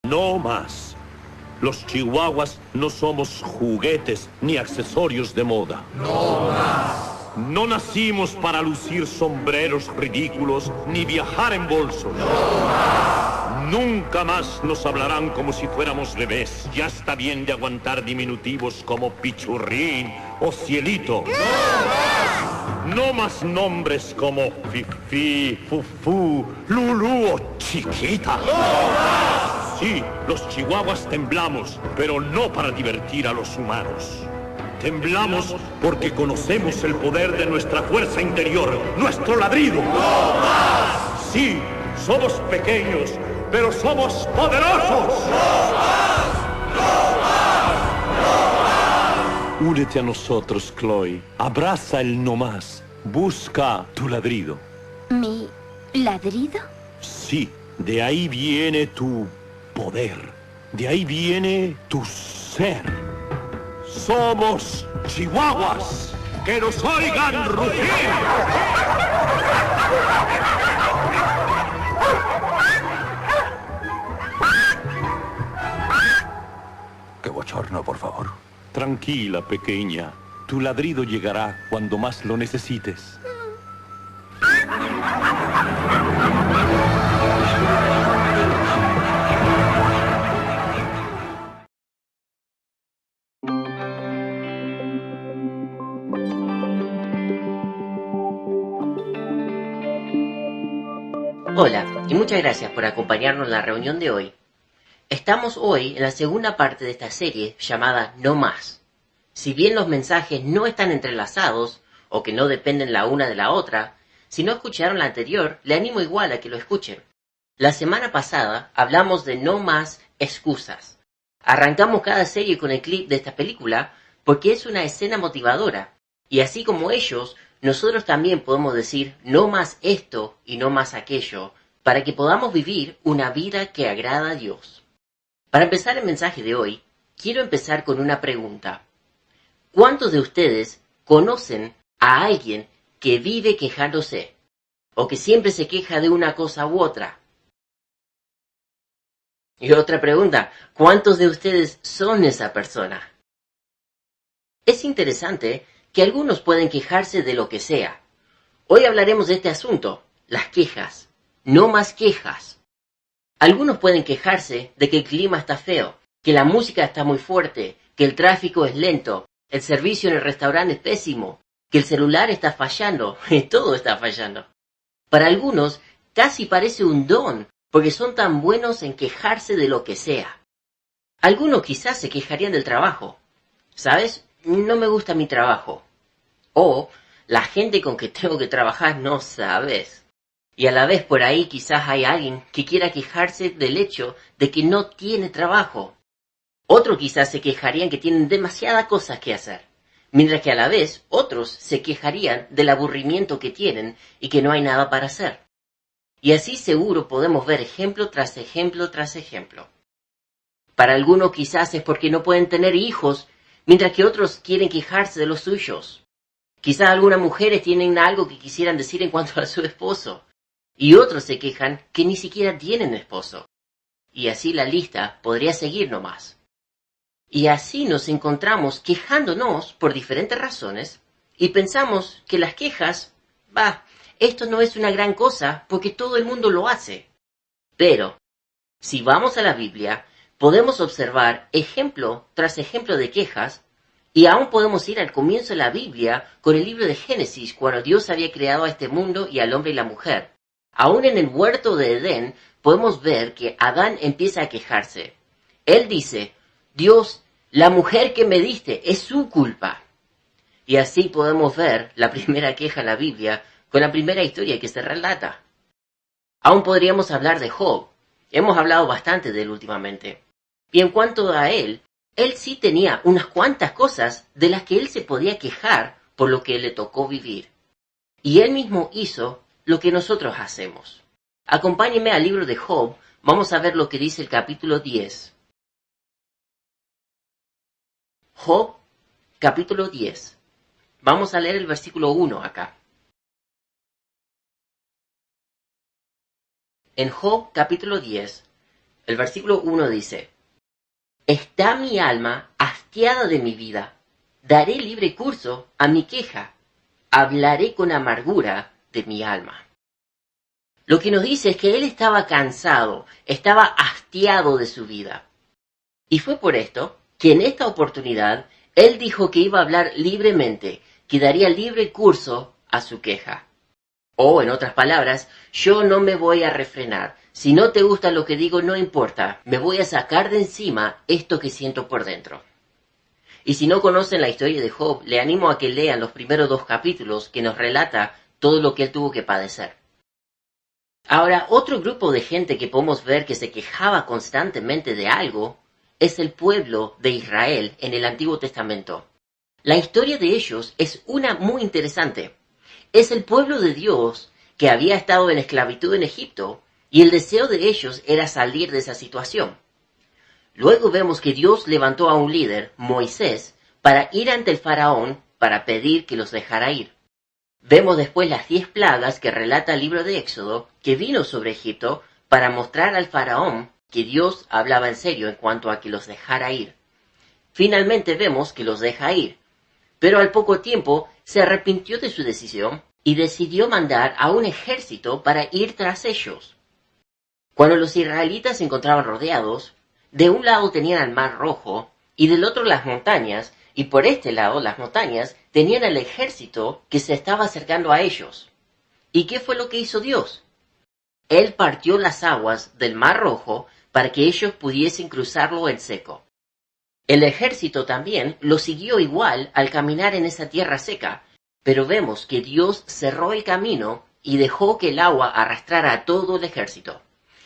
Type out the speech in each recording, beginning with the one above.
No más. Los chihuahuas no somos juguetes ni accesorios de moda. No más. No nacimos para lucir sombreros ridículos ni viajar en bolsos. No más. Nunca más nos hablarán como si fuéramos bebés. Ya está bien de aguantar diminutivos como Pichurrín o Cielito. No más. No más nombres como Fifi, Fufú, Lulú o Chiquita. No más. Sí, los chihuahuas temblamos, pero no para divertir a los humanos. Temblamos porque conocemos el poder de nuestra fuerza interior, nuestro ladrido. ¡No más! Sí, somos pequeños, pero somos poderosos. ¡No más! ¡No más! ¡No más! Únete a nosotros, Chloe. Abraza el no más. Busca tu ladrido. ¿Mi ladrido? Sí, de ahí viene tu poder. De ahí viene tu ser. Somos chihuahuas. ¡Que nos oigan rugir! ¡Qué bochorno, por favor! Tranquila, pequeña. Tu ladrido llegará cuando más lo necesites. Hola, y muchas gracias por acompañarnos en la reunión de hoy. Estamos hoy en la segunda parte de esta serie llamada No Más. Si bien los mensajes no están entrelazados, o que no dependen la una de la otra, si no escucharon la anterior, le animo igual a que lo escuchen. La semana pasada hablamos de No Más Excusas. Arrancamos cada serie con el clip de esta película porque es una escena motivadora, y así como ellos, nosotros también podemos decir no más esto y no más aquello, para que podamos vivir una vida que agrada a Dios. Para empezar el mensaje de hoy, quiero empezar con una pregunta. ¿Cuántos de ustedes conocen a alguien que vive quejándose? ¿O que siempre se queja de una cosa u otra? Y otra pregunta, ¿cuántos de ustedes son esa persona? Es interesante que algunos pueden quejarse de lo que sea. Hoy hablaremos de este asunto, las quejas. No más quejas. Algunos pueden quejarse de que el clima está feo, que la música está muy fuerte, que el tráfico es lento, el servicio en el restaurante es pésimo, que el celular está fallando, todo está fallando. Para algunos, casi parece un don, porque son tan buenos en quejarse de lo que sea. Algunos quizás se quejarían del trabajo. ¿Sabes? No me gusta mi trabajo. O, la gente con que tengo que trabajar no sabes. Y a la vez por ahí quizás hay alguien que quiera quejarse del hecho de que no tiene trabajo. Otros quizás se quejarían que tienen demasiadas cosas que hacer. Mientras que a la vez otros se quejarían del aburrimiento que tienen y que no hay nada para hacer. Y así seguro podemos ver ejemplo tras ejemplo tras ejemplo. Para algunos quizás es porque no pueden tener hijos, mientras que otros quieren quejarse de los suyos. Quizás algunas mujeres tienen algo que quisieran decir en cuanto a su esposo, y otros se quejan que ni siquiera tienen esposo. Y así la lista podría seguir nomás. Y así nos encontramos quejándonos por diferentes razones, y pensamos que las quejas, esto no es una gran cosa porque todo el mundo lo hace. Pero, si vamos a la Biblia, podemos observar ejemplo tras ejemplo de quejas, y aún podemos ir al comienzo de la Biblia con el libro de Génesis, cuando Dios había creado a este mundo y al hombre y la mujer. Aún en el huerto de Edén, podemos ver que Adán empieza a quejarse. Él dice, Dios, la mujer que me diste es su culpa. Y así podemos ver la primera queja en la Biblia con la primera historia que se relata. Aún podríamos hablar de Job. Hemos hablado bastante de él últimamente. Y en cuanto a él sí tenía unas cuantas cosas de las que él se podía quejar por lo que le tocó vivir. Y él mismo hizo lo que nosotros hacemos. Acompáñenme al libro de Job, vamos a ver lo que dice el capítulo 10. Job, capítulo 10. Vamos a leer el versículo 1 acá. En Job, capítulo 10, El versículo 1 dice: Está mi alma hastiada de mi vida. Daré libre curso a mi queja. Hablaré con amargura de mi alma. Lo que nos dice es que él estaba cansado, estaba hastiado de su vida. Y fue por esto que en esta oportunidad él dijo que iba a hablar libremente, que daría libre curso a su queja. O, en otras palabras, yo no me voy a refrenar. Si no te gusta lo que digo, no importa. Me voy a sacar de encima esto que siento por dentro. Y si no conocen la historia de Job, le animo a que lean los primeros 2 capítulos que nos relata todo lo que él tuvo que padecer. Ahora, otro grupo de gente que podemos ver que se quejaba constantemente de algo es el pueblo de Israel en el Antiguo Testamento. La historia de ellos es una muy interesante. Es el pueblo de Dios que había estado en esclavitud en Egipto y el deseo de ellos era salir de esa situación. Luego vemos que Dios levantó a un líder, Moisés, para ir ante el faraón para pedir que los dejara ir. Vemos después las 10 plagas que relata el libro de Éxodo, que vino sobre Egipto para mostrar al faraón que Dios hablaba en serio en cuanto a que los dejara ir. Finalmente vemos que los deja ir, pero al poco tiempo se arrepintió de su decisión y decidió mandar a un ejército para ir tras ellos. Cuando los israelitas se encontraban rodeados, de un lado tenían al Mar Rojo y del otro las montañas, y por este lado las montañas tenían al ejército que se estaba acercando a ellos. ¿Y qué fue lo que hizo Dios? Él partió las aguas del Mar Rojo para que ellos pudiesen cruzarlo en seco. El ejército también lo siguió igual al caminar en esa tierra seca, pero vemos que Dios cerró el camino y dejó que el agua arrastrara a todo el ejército.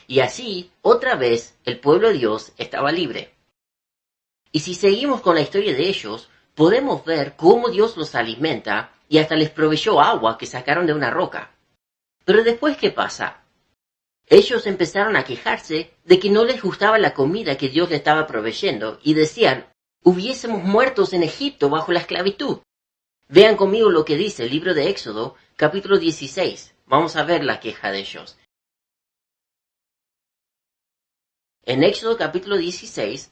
Y así, otra vez, el pueblo de Dios estaba libre. Y si seguimos con la historia de ellos, podemos ver cómo Dios los alimenta y hasta les proveyó agua que sacaron de una roca. Pero después, ¿qué pasa? Ellos empezaron a quejarse de que no les gustaba la comida que Dios les estaba proveyendo y decían: hubiésemos muertos en Egipto bajo la esclavitud. Vean conmigo lo que dice el libro de Éxodo, capítulo 16. Vamos a ver la queja de ellos. En Éxodo capítulo 16,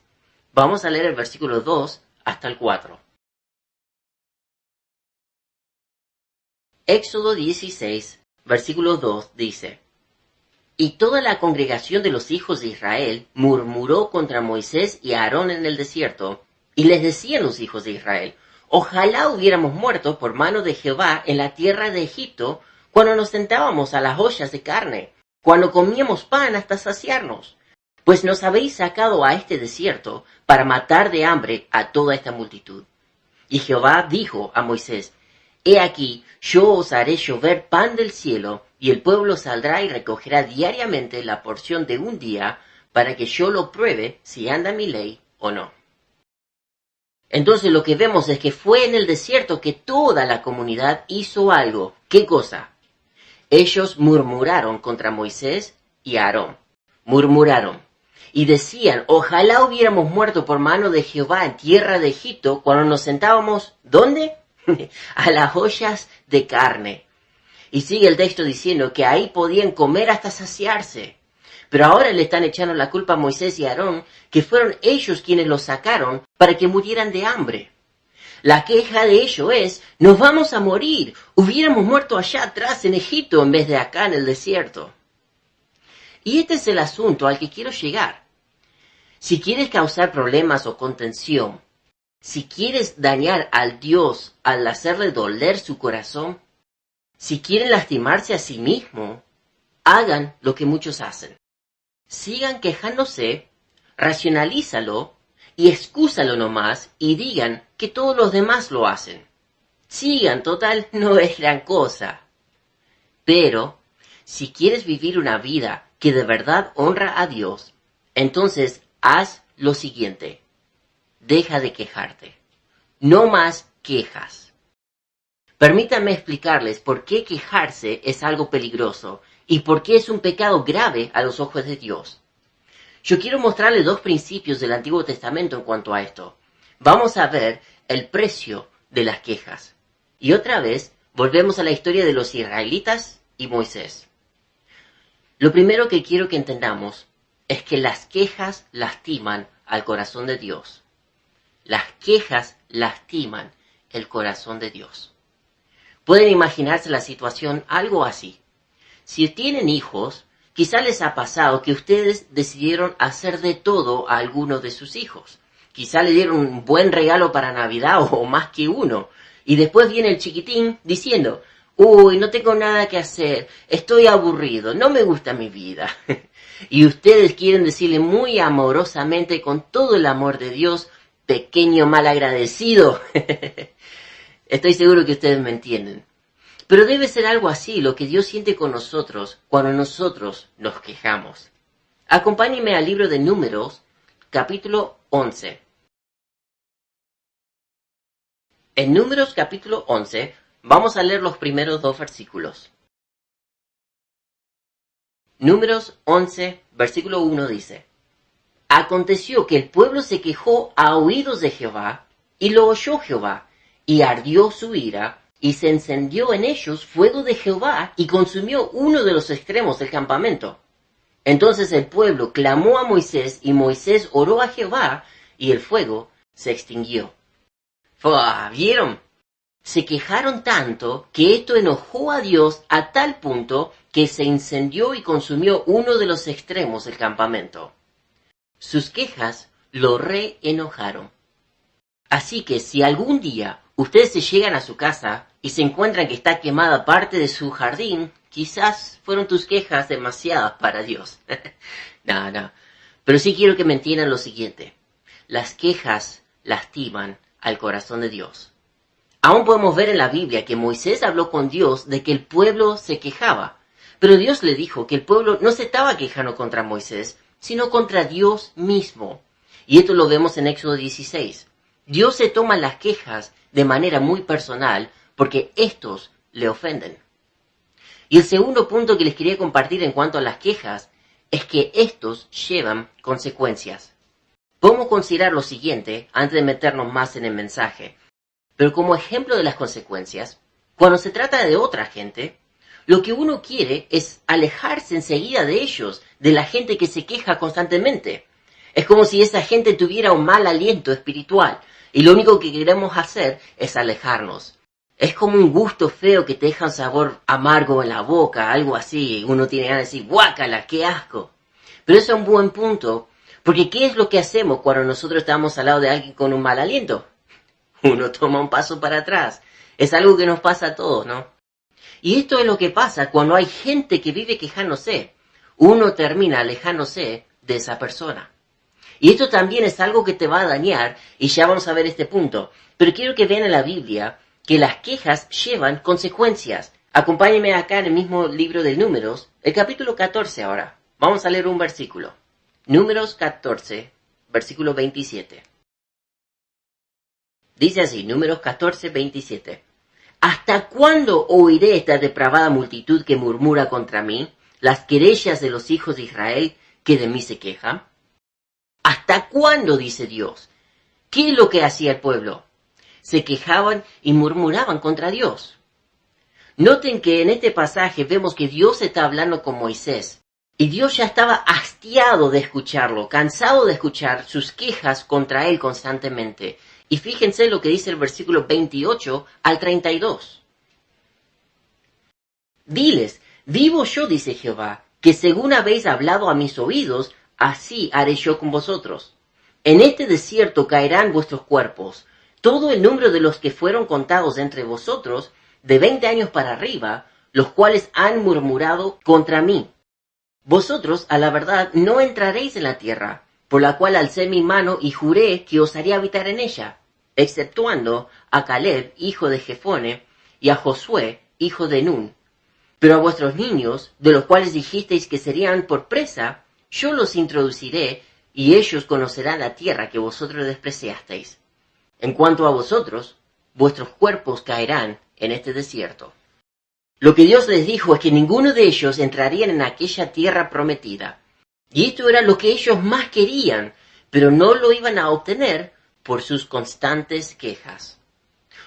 vamos a leer el versículo 2 hasta el 4. Éxodo 16, versículo 2 dice: Y toda la congregación de los hijos de Israel murmuró contra Moisés y Aarón en el desierto, y les decían los hijos de Israel: ojalá hubiéramos muerto por mano de Jehová en la tierra de Egipto, cuando nos sentábamos a las ollas de carne, cuando comíamos pan hasta saciarnos. Pues nos habéis sacado a este desierto para matar de hambre a toda esta multitud. Y Jehová dijo a Moisés: He aquí, yo os haré llover pan del cielo, y el pueblo saldrá y recogerá diariamente la porción de un día, para que yo lo pruebe si anda mi ley o no. Entonces lo que vemos es que fue en el desierto que toda la comunidad hizo algo. ¿Qué cosa? Ellos murmuraron contra Moisés y Aarón. Murmuraron. Y decían: ojalá hubiéramos muerto por mano de Jehová en tierra de Egipto cuando nos sentábamos, ¿dónde? A las ollas de carne. Y sigue el texto diciendo que ahí podían comer hasta saciarse. Pero ahora le están echando la culpa a Moisés y Aarón, que fueron ellos quienes los sacaron para que murieran de hambre. La queja de ellos es: nos vamos a morir, hubiéramos muerto allá atrás en Egipto en vez de acá en el desierto. Y este es el asunto al que quiero llegar. Si quieres causar problemas o contención, si quieres dañar al Dios al hacerle doler su corazón, si quieren lastimarse a sí mismo, hagan lo que muchos hacen. Sigan quejándose, racionalízalo y excúsalo nomás y digan que todos los demás lo hacen. Sigan, total, no es gran cosa. Pero, si quieres vivir una vida que de verdad honra a Dios, entonces haz lo siguiente: deja de quejarte. No más quejas. Permítanme explicarles por qué quejarse es algo peligroso y por qué es un pecado grave a los ojos de Dios. Yo quiero mostrarles 2 principios del Antiguo Testamento en cuanto a esto. Vamos a ver el precio de las quejas. Y otra vez, volvemos a la historia de los israelitas y Moisés. Lo primero que quiero que entendamos es que las quejas lastiman al corazón de Dios. Las quejas lastiman el corazón de Dios. Pueden imaginarse la situación algo así. Si tienen hijos, quizá les ha pasado que ustedes decidieron hacer de todo a alguno de sus hijos. Quizá le dieron un buen regalo para Navidad o más que uno. Y después viene el chiquitín diciendo, uy, no tengo nada que hacer, estoy aburrido, no me gusta mi vida. Y ustedes quieren decirle muy amorosamente, con todo el amor de Dios, pequeño malagradecido. Estoy seguro que ustedes me entienden. Pero debe ser algo así lo que Dios siente con nosotros cuando nosotros nos quejamos. Acompáñenme al libro de Números, capítulo 11. En Números capítulo 11 vamos a leer los primeros 2 versículos. Números 11, versículo 1 dice: Aconteció que el pueblo se quejó a oídos de Jehová, y lo oyó Jehová, y ardió su ira, y se encendió en ellos fuego de Jehová, y consumió uno de los extremos del campamento. Entonces el pueblo clamó a Moisés, y Moisés oró a Jehová, y el fuego se extinguió. ¿Vieron? Se quejaron tanto que esto enojó a Dios a tal punto que se incendió y consumió uno de los extremos del campamento. Sus quejas lo reenojaron. Así que si algún día ustedes se llegan a su casa y se encuentran que está quemada parte de su jardín, quizás fueron tus quejas demasiadas para Dios. No. Pero sí quiero que me entiendan lo siguiente. Las quejas lastiman al corazón de Dios. Aún podemos ver en la Biblia que Moisés habló con Dios de que el pueblo se quejaba. Pero Dios le dijo que el pueblo no se estaba quejando contra Moisés, sino contra Dios mismo. Y esto lo vemos en Éxodo 16. Dios se toma las quejas de manera muy personal porque estos le ofenden. Y el segundo punto que les quería compartir en cuanto a las quejas es que estos llevan consecuencias. Podemos considerar lo siguiente antes de meternos más en el mensaje. Pero como ejemplo de las consecuencias, cuando se trata de otra gente, lo que uno quiere es alejarse enseguida de ellos, de la gente que se queja constantemente. Es como si esa gente tuviera un mal aliento espiritual y lo único que queremos hacer es alejarnos. Es como un gusto feo que te deja un sabor amargo en la boca, algo así. Uno tiene ganas de decir, guácala, qué asco. Pero eso es un buen punto, porque ¿qué es lo que hacemos cuando nosotros estamos al lado de alguien con un mal aliento? Uno toma un paso para atrás. Es algo que nos pasa a todos, ¿no? Y esto es lo que pasa cuando hay gente que vive quejándose. Uno termina alejándose de esa persona. Y esto también es algo que te va a dañar, y ya vamos a ver este punto. Pero quiero que vean en la Biblia que las quejas llevan consecuencias. Acompáñenme acá en el mismo libro de Números, el capítulo 14 ahora. Vamos a leer un versículo. Números 14, versículo 27. Dice así, Números 14, 27. ¿Hasta cuándo oiré esta depravada multitud que murmura contra mí, las querellas de los hijos de Israel que de mí se quejan? ¿Hasta cuándo? Dice Dios. ¿Qué es lo que hacía el pueblo? Se quejaban y murmuraban contra Dios. Noten que en este pasaje vemos que Dios está hablando con Moisés. Y Dios ya estaba hastiado de escucharlo, cansado de escuchar sus quejas contra él constantemente. Y fíjense lo que dice el versículo 28 al 32. Diles, vivo yo, dice Jehová, que según habéis hablado a mis oídos, así haré yo con vosotros. En este desierto caerán vuestros cuerpos, todo el número de los que fueron contados entre vosotros, de 20 años para arriba, los cuales han murmurado contra mí. Vosotros, a la verdad, no entraréis en la tierra, por la cual alcé mi mano y juré que os haría habitar en ella, exceptuando a Caleb, hijo de Jefone, y a Josué, hijo de Nun. Pero a vuestros niños, de los cuales dijisteis que serían por presa, yo los introduciré, y ellos conocerán la tierra que vosotros despreciasteis. En cuanto a vosotros, vuestros cuerpos caerán en este desierto. Lo que Dios les dijo es que ninguno de ellos entrarían en aquella tierra prometida. Y esto era lo que ellos más querían, pero no lo iban a obtener por sus constantes quejas.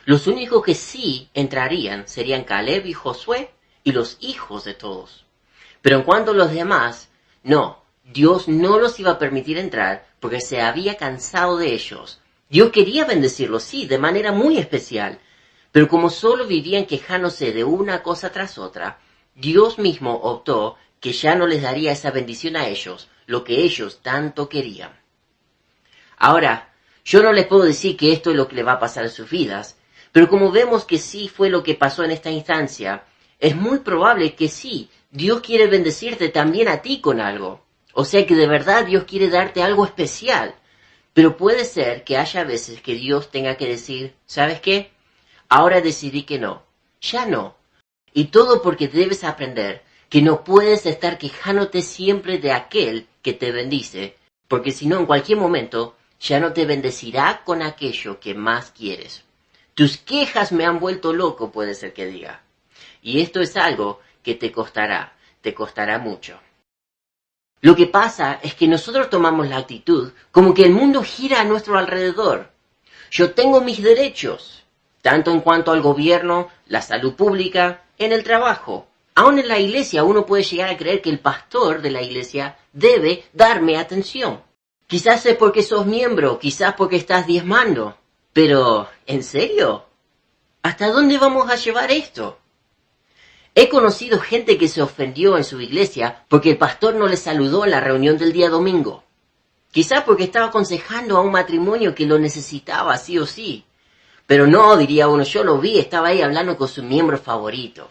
Los únicos que sí entrarían serían Caleb y Josué y los hijos de todos. Pero en cuanto a los demás, no, Dios no los iba a permitir entrar porque se había cansado de ellos. Dios quería bendecirlos, sí, de manera muy especial, pero como solo vivían quejándose de una cosa tras otra, Dios mismo optó que ya no les daría esa bendición a ellos, lo que ellos tanto querían. Ahora, yo no les puedo decir que esto es lo que le va a pasar en sus vidas, pero como vemos que sí fue lo que pasó en esta instancia, es muy probable que sí, Dios quiere bendecirte también a ti con algo. O sea que de verdad Dios quiere darte algo especial. Pero puede ser que haya veces que Dios tenga que decir, ¿sabes qué? Ahora decidí que no, ya no. Y todo porque debes aprender que no puedes estar quejándote siempre de aquel que te bendice, porque si no en cualquier momento ya no te bendecirá con aquello que más quieres. Tus quejas me han vuelto loco, puede ser que diga. Y esto es algo que te costará mucho. Lo que pasa es que nosotros tomamos la actitud como que el mundo gira a nuestro alrededor. Yo tengo mis derechos, tanto en cuanto al gobierno, la salud pública, en el trabajo. Aún en la iglesia uno puede llegar a creer que el pastor de la iglesia debe darme atención. Quizás es porque sos miembro, quizás porque estás diezmando. Pero, ¿en serio? ¿Hasta dónde vamos a llevar esto? He conocido gente que se ofendió en su iglesia porque el pastor no les saludó en la reunión del día domingo. Quizás porque estaba aconsejando a un matrimonio que lo necesitaba sí o sí. Pero no, diría uno, yo lo vi, estaba ahí hablando con su miembro favorito.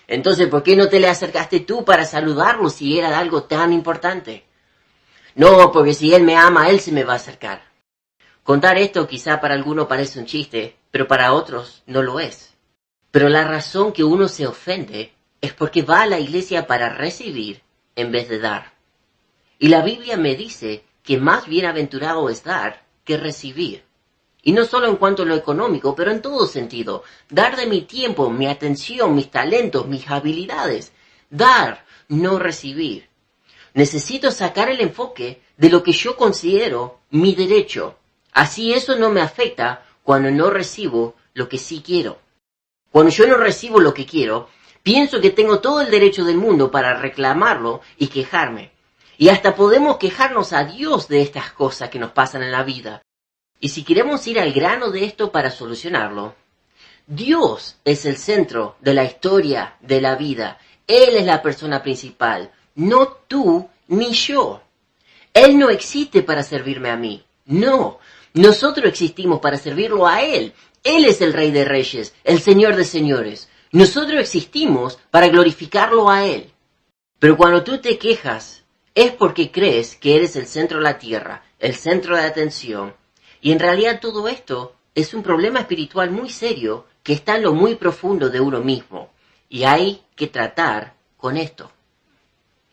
Entonces, ¿por qué no te le acercaste tú para saludarlo si era algo tan importante? No, porque si él me ama, él se me va a acercar. Contar esto quizá para algunos parece un chiste, pero para otros no lo es. Pero la razón que uno se ofende es porque va a la iglesia para recibir en vez de dar. Y la Biblia me dice que más bienaventurado es dar que recibir. Y no solo en cuanto a lo económico, pero en todo sentido. Dar de mi tiempo, mi atención, mis talentos, mis habilidades. Dar, no recibir. Necesito sacar el enfoque de lo que yo considero mi derecho. Así eso no me afecta cuando no recibo lo que sí quiero. Cuando yo no recibo lo que quiero, pienso que tengo todo el derecho del mundo para reclamarlo y quejarme. Y hasta podemos quejarnos a Dios de estas cosas que nos pasan en la vida. Y si queremos ir al grano de esto para solucionarlo, Dios es el centro de la historia de la vida. Él es la persona principal, no tú ni yo. Él no existe para servirme a mí, no. Nosotros existimos para servirlo a Él. Él es el Rey de Reyes, el Señor de Señores. Nosotros existimos para glorificarlo a Él. Pero cuando tú te quejas, es porque crees que eres el centro de la tierra, el centro de atención. Y en realidad todo esto es un problema espiritual muy serio que está en lo muy profundo de uno mismo. Y hay que tratar con esto.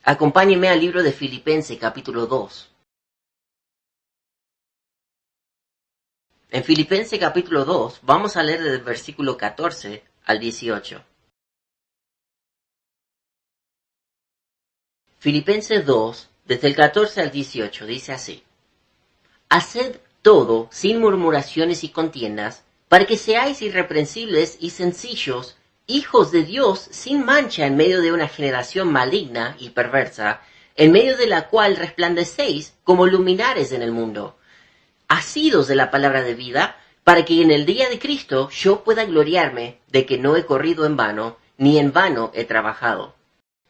Acompáñenme al libro de Filipenses capítulo 2. En Filipenses capítulo 2 vamos a leer del versículo 14 al 18. Filipenses 2, desde el 14 al 18, dice así. Haced todo sin murmuraciones y contiendas, para que seáis irreprensibles y sencillos, hijos de Dios sin mancha en medio de una generación maligna y perversa, en medio de la cual resplandecéis como luminares en el mundo, asidos de la palabra de vida, para que en el día de Cristo yo pueda gloriarme de que no he corrido en vano, ni en vano he trabajado.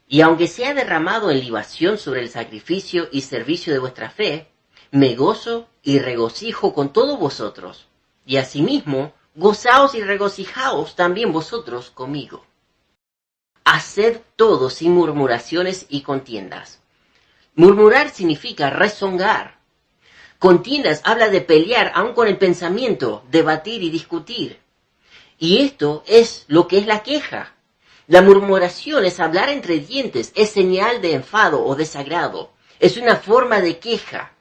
Y aunque sea derramado en libación sobre el sacrificio y servicio de vuestra fe, me gozo y regocijo con todos vosotros, y asimismo gozaos y regocijaos también vosotros conmigo. Haced todo sin murmuraciones y contiendas. Murmurar significa rezongar. Contiendas habla de pelear aún con el pensamiento, debatir y discutir. Y esto es lo que es la queja. La murmuración es hablar entre dientes, es señal de enfado o desagrado. Es una forma de queja.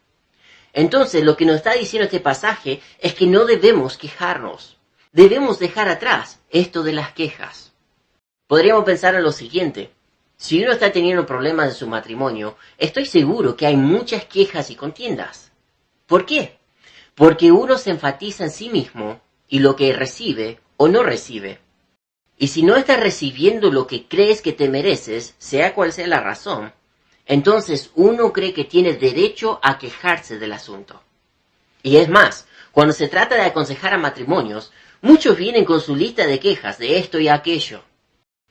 Entonces, lo que nos está diciendo este pasaje es que no debemos quejarnos. Debemos dejar atrás esto de las quejas. Podríamos pensar en lo siguiente. Si uno está teniendo problemas en su matrimonio, estoy seguro que hay muchas quejas y contiendas. ¿Por qué? Porque uno se enfatiza en sí mismo y lo que recibe o no recibe. Y si no estás recibiendo lo que crees que te mereces, sea cual sea la razón, entonces uno cree que tiene derecho a quejarse del asunto. Y es más, cuando se trata de aconsejar a matrimonios, muchos vienen con su lista de quejas de esto y aquello.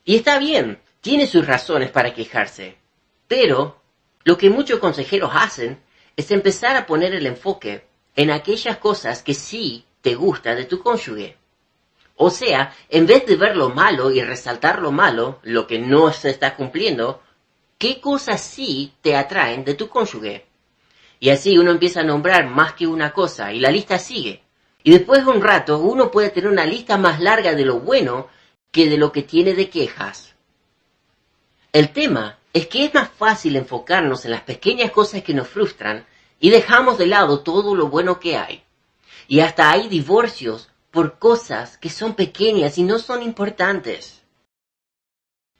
Y está bien, tiene sus razones para quejarse. Pero lo que muchos consejeros hacen es empezar a poner el enfoque en aquellas cosas que sí te gusta de tu cónyuge. O sea, en vez de ver lo malo y resaltar lo malo, lo que no se está cumpliendo, ¿qué cosas sí te atraen de tu cónyuge? Y así uno empieza a nombrar más que una cosa y la lista sigue. Y después de un rato uno puede tener una lista más larga de lo bueno que de lo que tiene de quejas. El tema es que es más fácil enfocarnos en las pequeñas cosas que nos frustran y dejamos de lado todo lo bueno que hay. Y hasta hay divorcios por cosas que son pequeñas y no son importantes.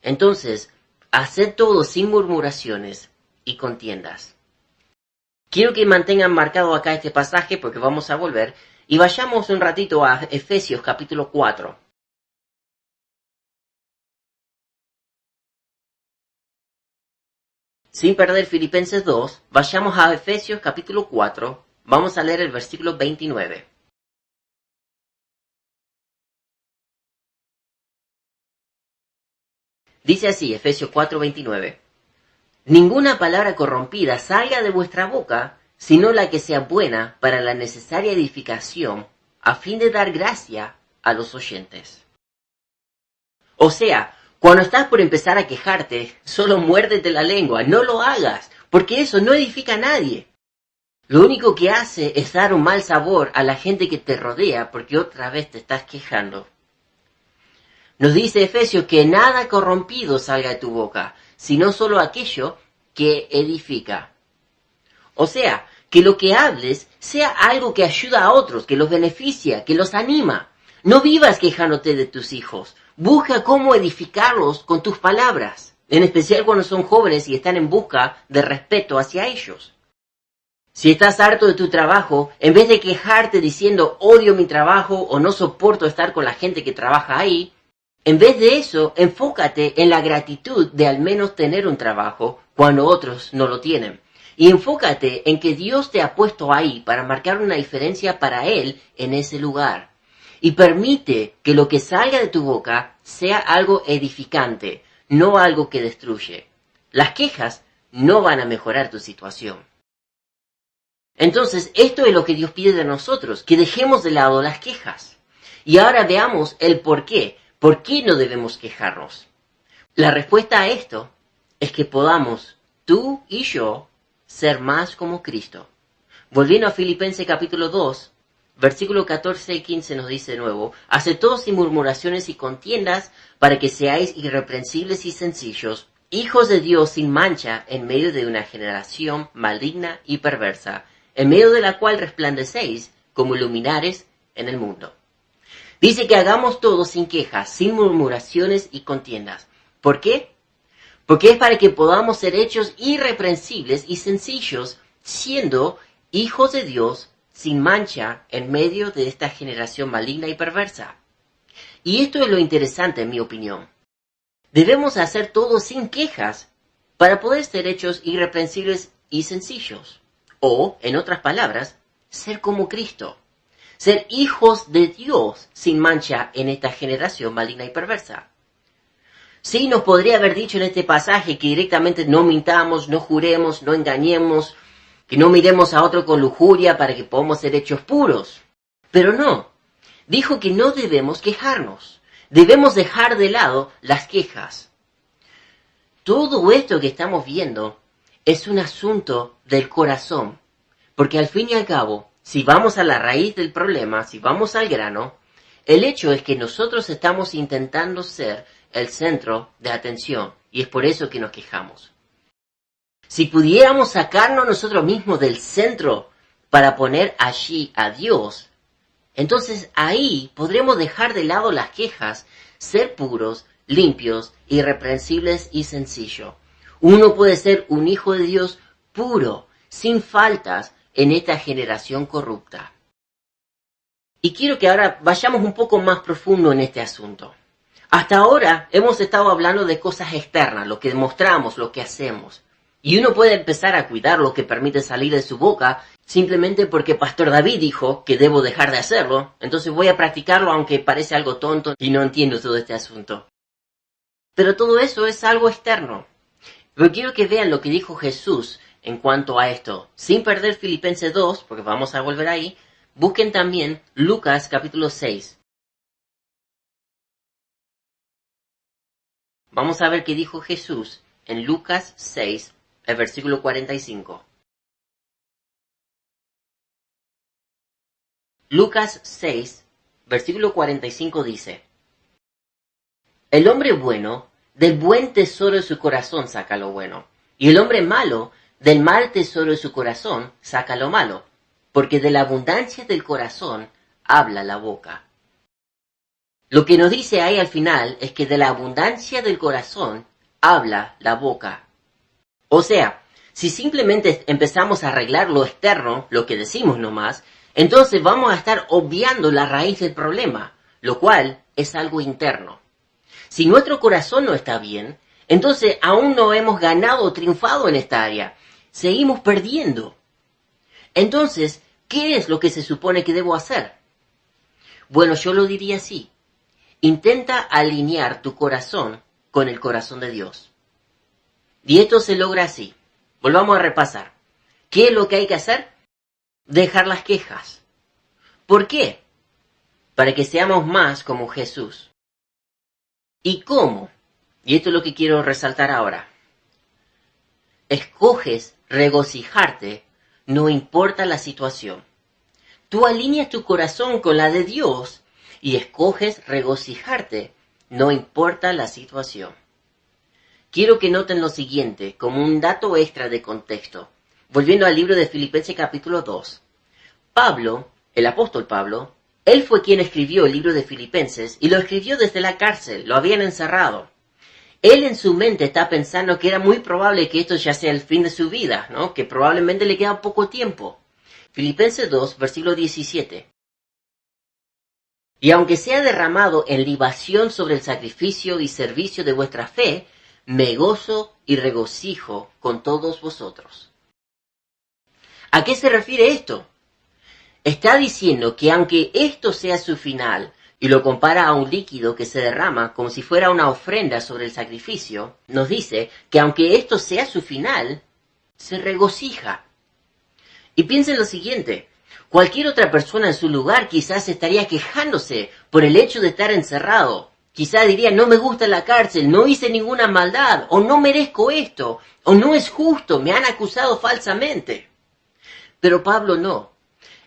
Entonces, haced todo sin murmuraciones y contiendas. Quiero que mantengan marcado acá este pasaje porque vamos a volver y vayamos un ratito a Efesios capítulo 4. Sin perder Filipenses 2, vayamos a Efesios capítulo 4, vamos a leer el versículo 29. Dice así, Efesios 4:29. Ninguna palabra corrompida salga de vuestra boca, sino la que sea buena para la necesaria edificación, a fin de dar gracia a los oyentes. O sea, cuando estás por empezar a quejarte, solo muérdete la lengua, no lo hagas, porque eso no edifica a nadie. Lo único que hace es dar un mal sabor a la gente que te rodea, porque otra vez te estás quejando. Nos dice Efesios que nada corrompido salga de tu boca, sino solo aquello que edifica. O sea, que lo que hables sea algo que ayuda a otros, que los beneficia, que los anima. No vivas quejándote de tus hijos. Busca cómo edificarlos con tus palabras, en especial cuando son jóvenes y están en busca de respeto hacia ellos. Si estás harto de tu trabajo, en vez de quejarte diciendo odio mi trabajo o no soporto estar con la gente que trabaja ahí, en vez de eso, enfócate en la gratitud de al menos tener un trabajo cuando otros no lo tienen. Y enfócate en que Dios te ha puesto ahí para marcar una diferencia para Él en ese lugar. Y permite que lo que salga de tu boca sea algo edificante, no algo que destruye. Las quejas no van a mejorar tu situación. Entonces, esto es lo que Dios pide de nosotros, que dejemos de lado las quejas. Y ahora veamos el por qué. ¿Por qué no debemos quejarnos? La respuesta a esto es que podamos, tú y yo, ser más como Cristo. Volviendo a Filipenses capítulo 2, versículo 14 y 15 nos dice de nuevo, haced todo sin murmuraciones y contiendas, para que seáis irreprensibles y sencillos, hijos de Dios sin mancha en medio de una generación maligna y perversa, en medio de la cual resplandecéis como luminares en el mundo. Dice que hagamos todo sin quejas, sin murmuraciones y contiendas. ¿Por qué? Porque es para que podamos ser hechos irreprensibles y sencillos, siendo hijos de Dios sin mancha en medio de esta generación maligna y perversa. Y esto es lo interesante en mi opinión. Debemos hacer todo sin quejas para poder ser hechos irreprensibles y sencillos. O, en otras palabras, ser como Cristo. Ser hijos de Dios sin mancha en esta generación maligna y perversa. Sí, nos podría haber dicho en este pasaje que directamente no mintamos, no juremos, no engañemos, que no miremos a otro con lujuria para que podamos ser hechos puros. Pero no, dijo que no debemos quejarnos. Debemos dejar de lado las quejas. Todo esto que estamos viendo es un asunto del corazón, porque al fin y al cabo, si vamos a la raíz del problema, si vamos al grano, el hecho es que nosotros estamos intentando ser el centro de atención y es por eso que nos quejamos. Si pudiéramos sacarnos nosotros mismos del centro para poner allí a Dios, entonces ahí podremos dejar de lado las quejas, ser puros, limpios, irreprensibles y sencillos. Uno puede ser un hijo de Dios puro, sin faltas, en esta generación corrupta. Y quiero que ahora vayamos un poco más profundo en este asunto. Hasta ahora hemos estado hablando de cosas externas, lo que demostramos, lo que hacemos. Y uno puede empezar a cuidar lo que permite salir de su boca simplemente porque Pastor David dijo que debo dejar de hacerlo, entonces voy a practicarlo aunque parece algo tonto y no entiendo todo este asunto. Pero todo eso es algo externo. Pero quiero que vean lo que dijo Jesús en cuanto a esto. Sin perder Filipenses 2, porque vamos a volver ahí, busquen también Lucas capítulo 6. Vamos a ver qué dijo Jesús en Lucas 6, el versículo 45. Lucas 6, versículo 45 dice: El hombre bueno, del buen tesoro de su corazón saca lo bueno, y el hombre malo, del mal tesoro de su corazón saca lo malo, porque de la abundancia del corazón habla la boca. Lo que nos dice ahí al final es que de la abundancia del corazón habla la boca. O sea, si simplemente empezamos a arreglar lo externo, lo que decimos nomás, entonces vamos a estar obviando la raíz del problema, lo cual es algo interno. Si nuestro corazón no está bien, entonces aún no hemos ganado o triunfado en esta área. Seguimos perdiendo. Entonces, ¿qué es lo que se supone que debo hacer? Bueno, yo lo diría así. Intenta alinear tu corazón con el corazón de Dios. Y esto se logra así. Volvamos a repasar. ¿Qué es lo que hay que hacer? Dejar las quejas. ¿Por qué? Para que seamos más como Jesús. ¿Y cómo? Y esto es lo que quiero resaltar ahora. Escoges regocijarte, no importa la situación. Tú alineas tu corazón con la de Dios y escoges regocijarte, no importa la situación. Quiero que noten lo siguiente, como un dato extra de contexto. Volviendo al libro de Filipenses capítulo 2. Pablo, el apóstol Pablo, él fue quien escribió el libro de Filipenses y lo escribió desde la cárcel, lo habían encerrado. Él en su mente está pensando que era muy probable que esto ya sea el fin de su vida, ¿no? Que probablemente le queda poco tiempo. Filipenses 2, versículo 17. Y aunque sea derramado en libación sobre el sacrificio y servicio de vuestra fe, me gozo y regocijo con todos vosotros. ¿A qué se refiere esto? Está diciendo que aunque esto sea su final, y lo compara a un líquido que se derrama como si fuera una ofrenda sobre el sacrificio, nos dice que aunque esto sea su final, se regocija. Y piensen lo siguiente, cualquier otra persona en su lugar quizás estaría quejándose por el hecho de estar encerrado. Quizás diría, no me gusta la cárcel, no hice ninguna maldad, o no merezco esto, o no es justo, me han acusado falsamente. Pero Pablo no.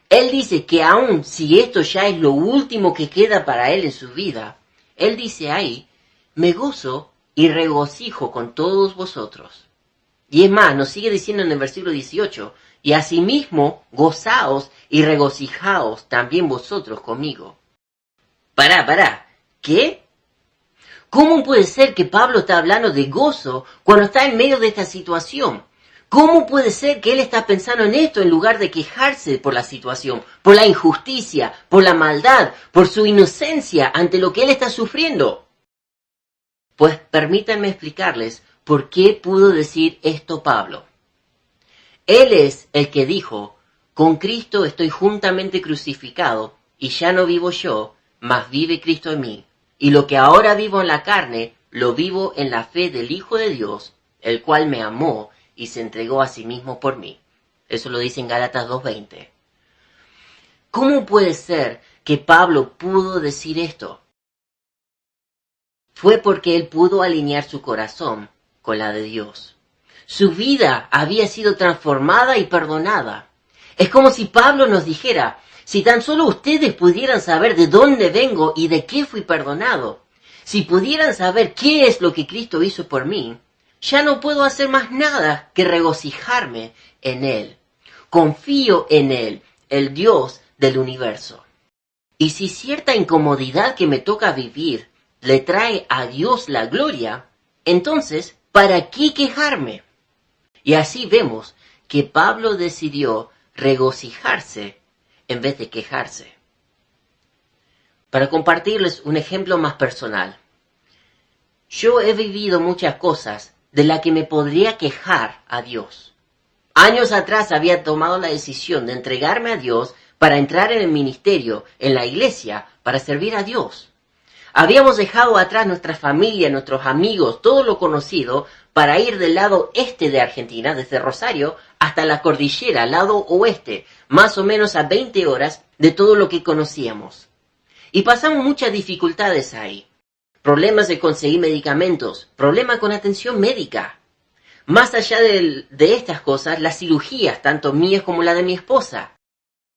Él dice que aun si esto ya es lo último que queda para él en su vida, él dice ahí, me gozo y regocijo con todos vosotros. Y es más, nos sigue diciendo en el versículo 18, y asimismo gozaos y regocijaos también vosotros conmigo. Pará, ¿qué? ¿Cómo puede ser que Pablo está hablando de gozo cuando está en medio de esta situación? ¿Cómo puede ser que él está pensando en esto en lugar de quejarse por la situación, por la injusticia, por la maldad, por su inocencia ante lo que él está sufriendo? Pues permítanme explicarles por qué pudo decir esto Pablo. Él es el que dijo, con Cristo estoy juntamente crucificado, y ya no vivo yo, mas vive Cristo en mí. Y lo que ahora vivo en la carne, lo vivo en la fe del Hijo de Dios, el cual me amó y se entregó a sí mismo por mí. Eso lo dice en Gálatas 2:20. ¿Cómo puede ser que Pablo pudo decir esto? Fue porque él pudo alinear su corazón con la de Dios. Su vida había sido transformada y perdonada. Es como si Pablo nos dijera, si tan solo ustedes pudieran saber de dónde vengo y de qué fui perdonado, si pudieran saber qué es lo que Cristo hizo por mí, ya no puedo hacer más nada que regocijarme en Él. Confío en Él, el Dios del universo. Y si cierta incomodidad que me toca vivir le trae a Dios la gloria, entonces, ¿para qué quejarme? Y así vemos que Pablo decidió regocijarse en vez de quejarse. Para compartirles un ejemplo más personal. Yo he vivido muchas cosas de la que me podría quejar a Dios. Años atrás había tomado la decisión de entregarme a Dios para entrar en el ministerio, en la iglesia, para servir a Dios. Habíamos dejado atrás nuestra familia, nuestros amigos, todo lo conocido, para ir del lado este de Argentina, desde Rosario, hasta la cordillera, lado oeste, más o menos a 20 horas de todo lo que conocíamos. Y pasamos muchas dificultades ahí. Problemas de conseguir medicamentos, problemas con atención médica. Más allá de estas cosas, las cirugías, tanto mías como la de mi esposa.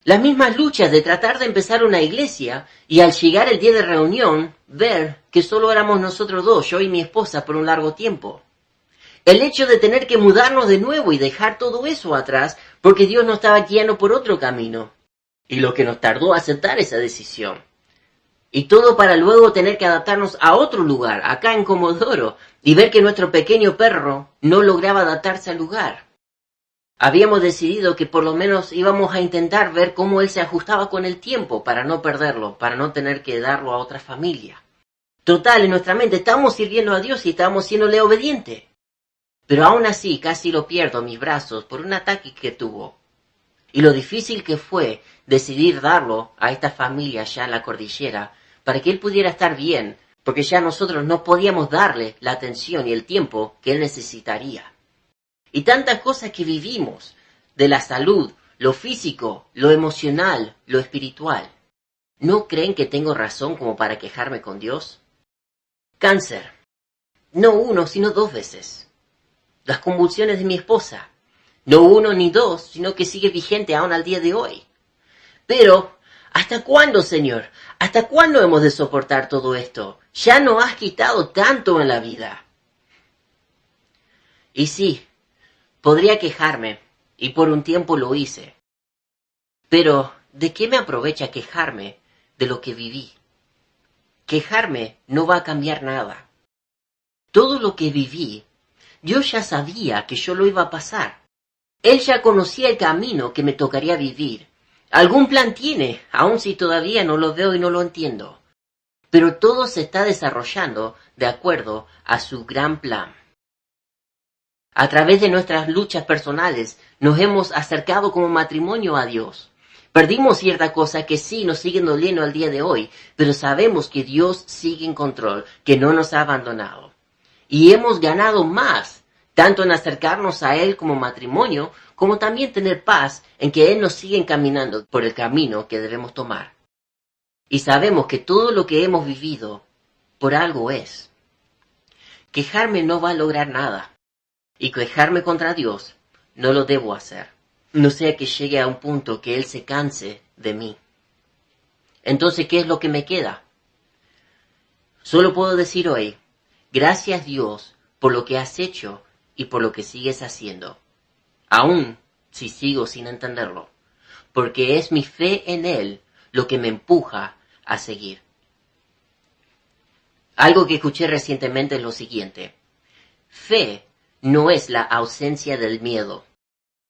Las mismas luchas de tratar de empezar una iglesia y al llegar el día de reunión, ver que solo éramos nosotros dos, yo y mi esposa, por un largo tiempo. El hecho de tener que mudarnos de nuevo y dejar todo eso atrás porque Dios nos estaba guiando por otro camino. Y lo que nos tardó aceptar esa decisión. Y todo para luego tener que adaptarnos a otro lugar, acá en Comodoro, y ver que nuestro pequeño perro no lograba adaptarse al lugar. Habíamos decidido que por lo menos íbamos a intentar ver cómo él se ajustaba con el tiempo para no perderlo, para no tener que darlo a otra familia. Total, en nuestra mente estábamos sirviendo a Dios y estábamos siéndole obedientes. Pero aún así casi lo pierdo en mis brazos por un ataque que tuvo. Y lo difícil que fue decidir darlo a esta familia allá en la cordillera para que él pudiera estar bien, porque ya nosotros no podíamos darle la atención y el tiempo que él necesitaría. Y tantas cosas que vivimos, de la salud, lo físico, lo emocional, lo espiritual. ¿No creen que tengo razón como para quejarme con Dios? Cáncer. No uno, sino 2 veces. Las convulsiones de mi esposa. No 1 ni 2, sino que sigue vigente aún al día de hoy. Pero, ¿hasta cuándo, Señor? ¿Hasta cuándo hemos de soportar todo esto? Ya nos has quitado tanto en la vida. Y sí, podría quejarme, y por un tiempo lo hice. Pero, ¿de qué me aprovecha quejarme de lo que viví? Quejarme no va a cambiar nada. Todo lo que viví, yo ya sabía que yo lo iba a pasar. Él ya conocía el camino que me tocaría vivir. Algún plan tiene, aun si todavía no lo veo y no lo entiendo. Pero todo se está desarrollando de acuerdo a su gran plan. A través de nuestras luchas personales nos hemos acercado como matrimonio a Dios. Perdimos cierta cosa que sí nos siguen doliendo al día de hoy, pero sabemos que Dios sigue en control, que no nos ha abandonado. Y hemos ganado más, tanto en acercarnos a Él como matrimonio, como también tener paz en que Él nos sigue encaminando por el camino que debemos tomar. Y sabemos que todo lo que hemos vivido, por algo es. Quejarme no va a lograr nada. Y quejarme contra Dios, no lo debo hacer. No sea que llegue a un punto que Él se canse de mí. Entonces, ¿qué es lo que me queda? Solo puedo decir hoy, gracias Dios por lo que has hecho y por lo que sigues haciendo. Aún si sigo sin entenderlo. Porque es mi fe en Él lo que me empuja a seguir. Algo que escuché recientemente es lo siguiente. Fe no es la ausencia del miedo.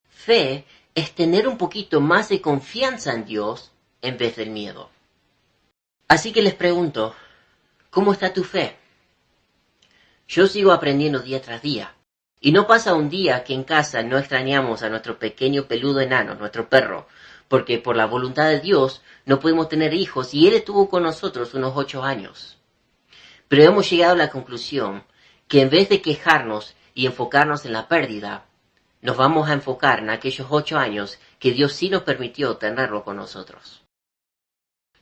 Fe es tener un poquito más de confianza en Dios en vez del miedo. Así que les pregunto, ¿cómo está tu fe? Yo sigo aprendiendo día tras día. Y no pasa un día que en casa no extrañamos a nuestro pequeño peludo enano, nuestro perro, porque por la voluntad de Dios no pudimos tener hijos y Él estuvo con nosotros unos 8 años. Pero hemos llegado a la conclusión que en vez de quejarnos y enfocarnos en la pérdida, nos vamos a enfocar en aquellos 8 años que Dios sí nos permitió tenerlo con nosotros.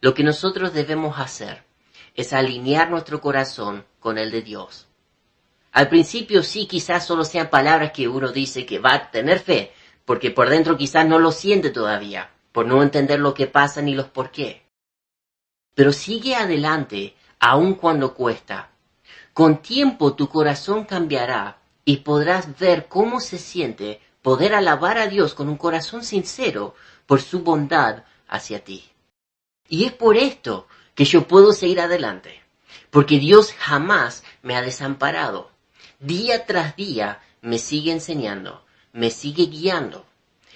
Lo que nosotros debemos hacer es alinear nuestro corazón con el de Dios. Al principio sí, quizás solo sean palabras que uno dice que va a tener fe, porque por dentro quizás no lo siente todavía, por no entender lo que pasa ni los por qué. Pero sigue adelante, aun cuando cuesta. Con tiempo tu corazón cambiará y podrás ver cómo se siente poder alabar a Dios con un corazón sincero por su bondad hacia ti. Y es por esto que yo puedo seguir adelante, porque Dios jamás me ha desamparado. Día tras día me sigue enseñando, me sigue guiando,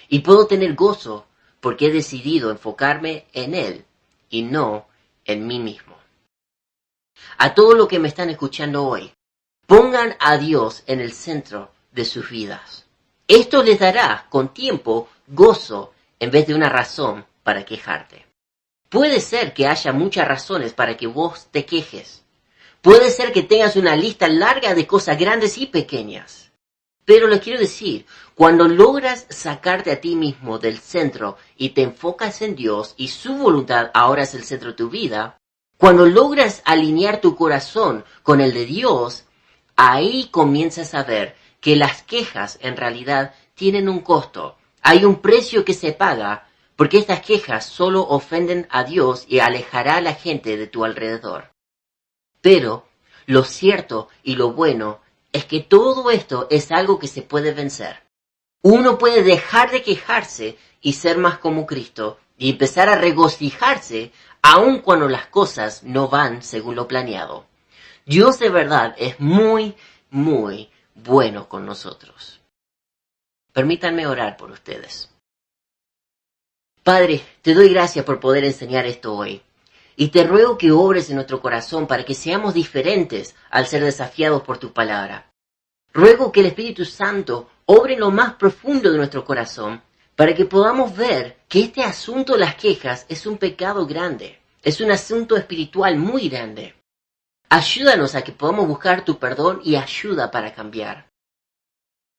y puedo tener gozo porque he decidido enfocarme en Él y no en mí mismo. A todos los que me están escuchando hoy, Pongan a Dios en el centro de sus vidas. Esto les dará, con tiempo, gozo en vez de una razón para quejarte. Puede ser que haya muchas razones para que vos te quejes. Puede ser que tengas una lista larga de cosas grandes y pequeñas. Pero les quiero decir, cuando logras sacarte a ti mismo del centro y te enfocas en Dios y su voluntad ahora es el centro de tu vida, cuando logras alinear tu corazón con el de Dios, ahí comienzas a ver que las quejas en realidad tienen un costo. Hay un precio que se paga porque estas quejas solo ofenden a Dios y alejará a la gente de tu alrededor. Pero lo cierto y lo bueno es que todo esto es algo que se puede vencer. Uno puede dejar de quejarse y ser más como Cristo y empezar a regocijarse aun cuando las cosas no van según lo planeado. Dios de verdad es muy, muy bueno con nosotros. Permítanme orar por ustedes. Padre, te doy gracias por poder enseñar esto hoy. Y te ruego que obres en nuestro corazón para que seamos diferentes al ser desafiados por tu palabra. Ruego que el Espíritu Santo obre en lo más profundo de nuestro corazón para que podamos ver que este asunto de las quejas es un pecado grande. Es un asunto espiritual muy grande. Ayúdanos a que podamos buscar tu perdón y ayuda para cambiar.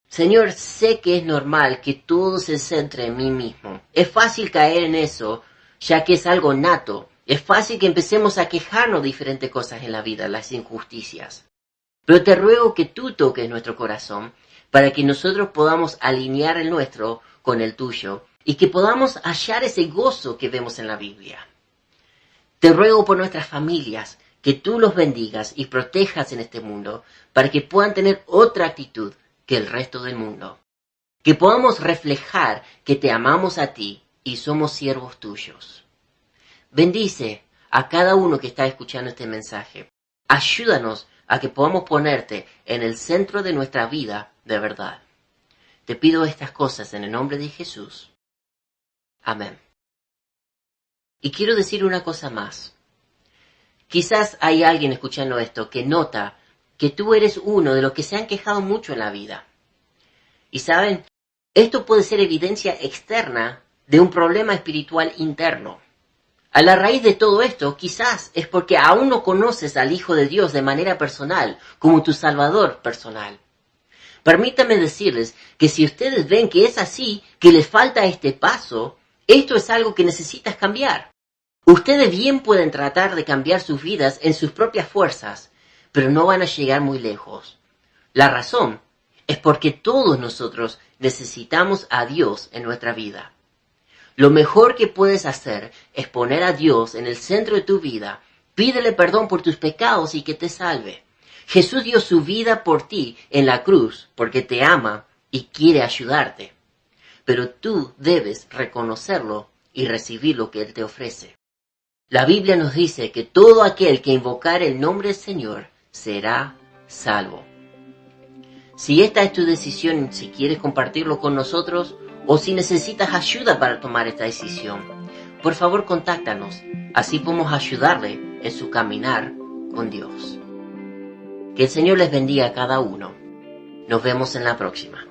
Señor, sé que es normal que todo se centre en mí mismo. Es fácil caer en eso, ya que es algo nato. Es fácil que empecemos a quejarnos de diferentes cosas en la vida, las injusticias. Pero te ruego que tú toques nuestro corazón para que nosotros podamos alinear el nuestro con el tuyo y que podamos hallar ese gozo que vemos en la Biblia. Te ruego por nuestras familias, que tú los bendigas y protejas en este mundo para que puedan tener otra actitud que el resto del mundo. Que podamos reflejar que te amamos a ti y somos siervos tuyos. Bendice a cada uno que está escuchando este mensaje. Ayúdanos a que podamos ponerte en el centro de nuestra vida de verdad. Te pido estas cosas en el nombre de Jesús. Amén. Y quiero decir una cosa más. Quizás hay alguien escuchando esto que nota que tú eres uno de los que se han quejado mucho en la vida. Y saben, esto puede ser evidencia externa de un problema espiritual interno. A la raíz de todo esto, quizás es porque aún no conoces al Hijo de Dios de manera personal, como tu Salvador personal. Permítanme decirles que si ustedes ven que es así, que les falta este paso, esto es algo que necesitas cambiar. Ustedes bien pueden tratar de cambiar sus vidas en sus propias fuerzas, pero no van a llegar muy lejos. La razón es porque todos nosotros necesitamos a Dios en nuestra vida. Lo mejor que puedes hacer es poner a Dios en el centro de tu vida. Pídele perdón por tus pecados y que te salve. Jesús dio su vida por ti en la cruz porque te ama y quiere ayudarte. Pero tú debes reconocerlo y recibir lo que Él te ofrece. La Biblia nos dice que todo aquel que invocare el nombre del Señor será salvo. Si esta es tu decisión, si quieres compartirlo con nosotros, o si necesitas ayuda para tomar esta decisión, por favor contáctanos, así podemos ayudarle en su caminar con Dios. Que el Señor les bendiga a cada uno. Nos vemos en la próxima.